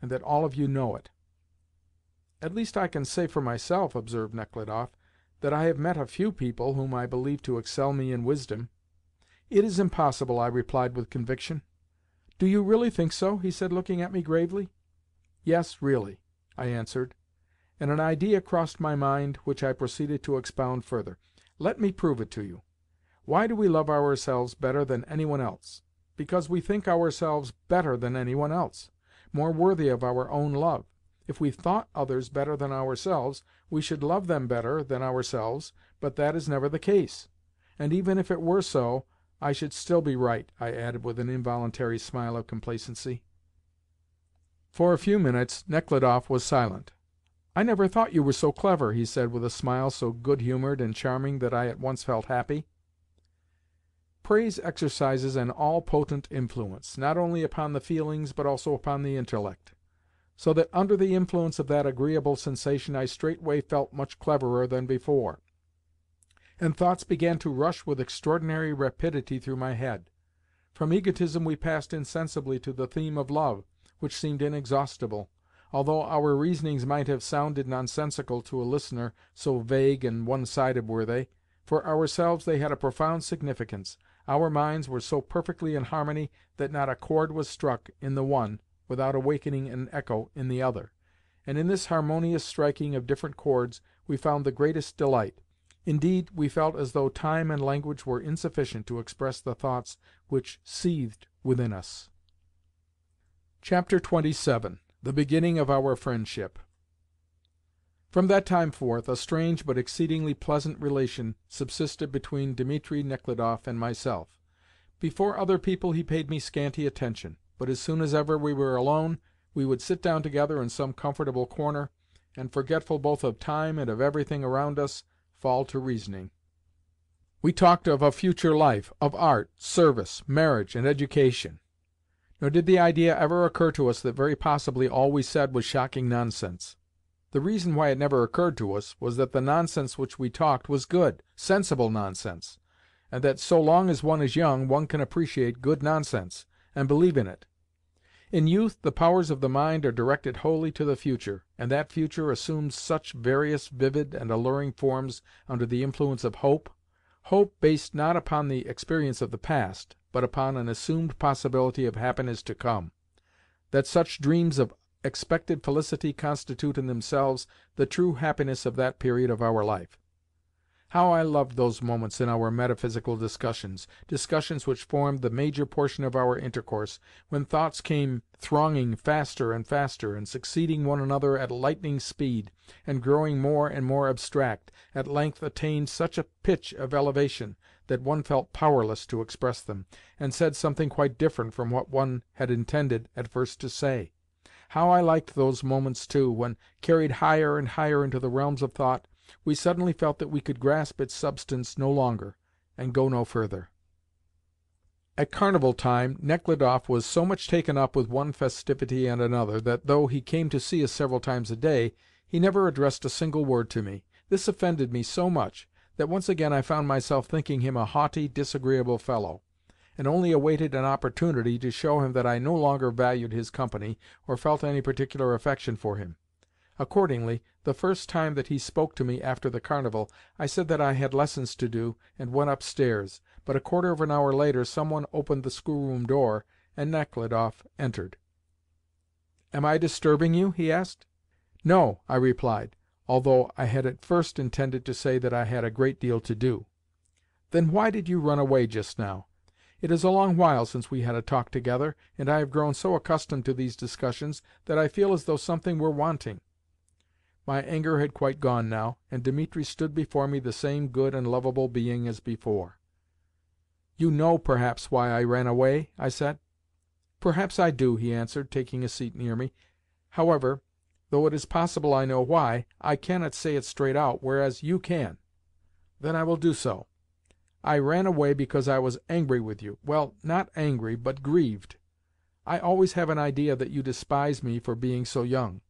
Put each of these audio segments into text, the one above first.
and that all of you know it." "At least I can say for myself," observed Nechludoff, "that I have met a few people whom I believe to excel me in wisdom." "It is impossible," I replied with conviction. "Do you really think so?" he said, looking at me gravely. "Yes, really," I answered, and an idea crossed my mind which I proceeded to expound further. "Let me prove it to you. Why do we love ourselves better than any one else? Because we think ourselves better than any one else, more worthy of our own love. If we thought others better than ourselves, we should love them better than ourselves, but that is never the case. And even if it were so, I should still be right," I added with an involuntary smile of complacency. For a few minutes Nechludoff was silent. "I never thought you were so clever," he said with a smile so good-humoured and charming that I at once felt happy. Praise exercises an all-potent influence, not only upon the feelings but also upon the intellect, so that under the influence of that agreeable sensation I straightway felt much cleverer than before, and thoughts began to rush with extraordinary rapidity through my head. From egotism we passed insensibly to the theme of love, which seemed inexhaustible, although our reasonings might have sounded nonsensical to a listener, so vague and one-sided were they. For ourselves they had a profound significance. Our minds were so perfectly in harmony that not a chord was struck in the one without awakening an echo in the other, and in this harmonious striking of different chords we found the greatest delight. Indeed, we felt as though time and language were insufficient to express the thoughts which seethed within us. Chapter 27. The Beginning of Our Friendship. From that time forth a strange but exceedingly pleasant relation subsisted between Dmitri Nechludoff and myself. Before other people he paid me scanty attention, but as soon as ever we were alone, we would sit down together in some comfortable corner, and, forgetful both of time and of everything around us, fall to reasoning. We talked of a future life, of art, service, marriage, and education. Nor did the idea ever occur to us that very possibly all we said was shocking nonsense. The reason why it never occurred to us was that the nonsense which we talked was good, sensible nonsense, and that so long as one is young one can appreciate good nonsense, and believe in it. In youth the powers of the mind are directed wholly to the future, and that future assumes such various, vivid, and alluring forms under the influence of hope based not upon the experience of the past, but upon an assumed possibility of happiness to come, that such dreams of expected felicity constitute in themselves the true happiness of that period of our life. How I loved those moments in our metaphysical discussions which formed the major portion of our intercourse, when thoughts came thronging faster and faster, and succeeding one another at lightning speed, and growing more and more abstract, at length attained such a pitch of elevation that one felt powerless to express them, and said something quite different from what one had intended at first to say. How I liked those moments, too, when, carried higher and higher into the realms of thought, we suddenly felt that we could grasp its substance no longer, and go no further. At carnival time Nechludoff was so much taken up with one festivity and another that, though he came to see us several times a day, he never addressed a single word to me. This offended me so much that once again I found myself thinking him a haughty, disagreeable fellow, and only awaited an opportunity to show him that I no longer valued his company or felt any particular affection for him. Accordingly, the first time that he spoke to me after the carnival, I said that I had lessons to do, and went upstairs, but a quarter of an hour later some one opened the schoolroom door, and Nechludoff entered. "Am I disturbing you?" he asked. "No," I replied, although I had at first intended to say that I had a great deal to do. "Then why did you run away just now? It is a long while since we had a talk together, and I have grown so accustomed to these discussions that I feel as though something were wanting." My anger had quite gone now, and Dimitri stood before me the same good and lovable being as before. "You know, perhaps, why I ran away?" I said. "Perhaps I do," he answered, taking a seat near me. "However, though it is possible I know why, I cannot say it straight out, whereas you can." "Then I will do so. I ran away because I was angry with you. Well, not angry, but grieved. I always have an idea that you despise me for being so young."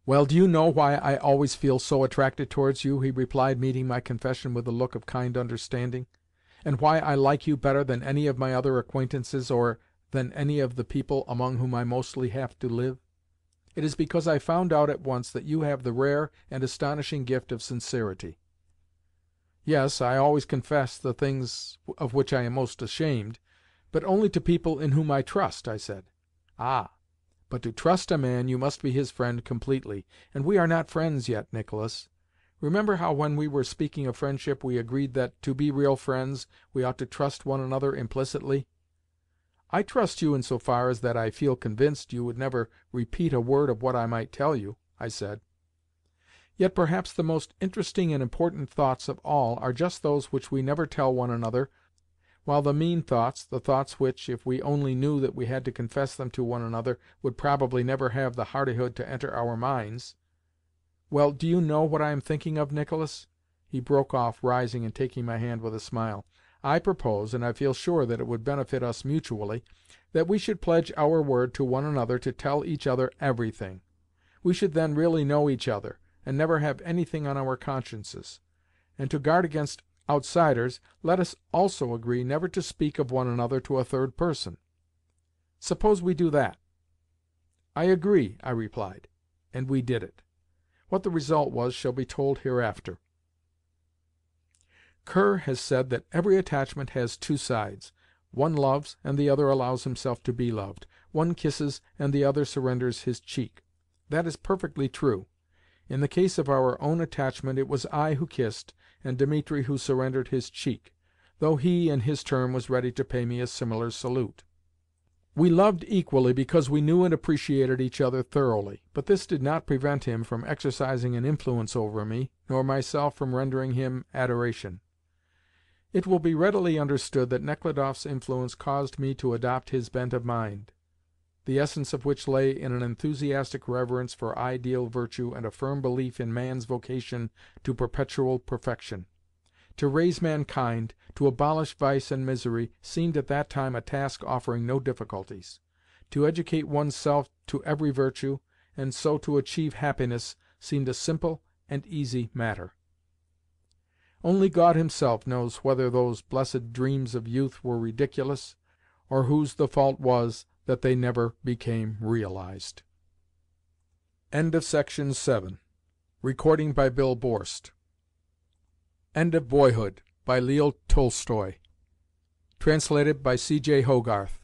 "Well, do you know why I always feel so attracted towards you?" he replied, meeting my confession with a look of kind understanding. "And why I like you better than any of my other acquaintances, or than any of the people among whom I mostly have to live? It is because I found out at once that you have the rare and astonishing gift of sincerity." "Yes, I always confess the things of which I am most ashamed, but only to people in whom I trust," I said. "Ah, but to trust a man you must be his friend completely, and we are not friends yet, Nicholas. Remember how when we were speaking of friendship we agreed that, to be real friends, we ought to trust one another implicitly?" "I trust you in so far as that I feel convinced you would never repeat a word of what I might tell you," I said. "Yet perhaps the most interesting and important thoughts of all are just those which we never tell one another, while the mean thoughts, the thoughts which, if we only knew that we had to confess them to one another, would probably never have the hardihood to enter our minds. Well, do you know what I am thinking of, Nicholas?" He broke off, rising and taking my hand with a smile. "I propose, and I feel sure that it would benefit us mutually, that we should pledge our word to one another to tell each other everything. We should then really know each other, and never have anything on our consciences. And to guard against outsiders, let us also agree never to speak of one another to a third person. Suppose we do that?" "I agree," I replied, and we did it. What the result was shall be told hereafter. Kerr has said that every attachment has two sides. One loves, and the other allows himself to be loved. One kisses, and the other surrenders his cheek. That is perfectly true. In the case of our own attachment it was I who kissed, and Dimitri who surrendered his cheek, though he, in his turn, was ready to pay me a similar salute. We loved equally because we knew and appreciated each other thoroughly, but this did not prevent him from exercising an influence over me, nor myself from rendering him adoration. It will be readily understood that Nechludoff's influence caused me to adopt his bent of mind, the essence of which lay in an enthusiastic reverence for ideal virtue and a firm belief in man's vocation to perpetual perfection. To raise mankind, to abolish vice and misery, seemed at that time a task offering no difficulties. To educate one's self to every virtue, and so to achieve happiness, seemed a simple and easy matter. Only God himself knows whether those blessed dreams of youth were ridiculous, or whose the fault was that they never became realized. End of Section 7. Recording by Bill Borst. End of Boyhood, by Leo Tolstoy. Translated by C.J. Hogarth.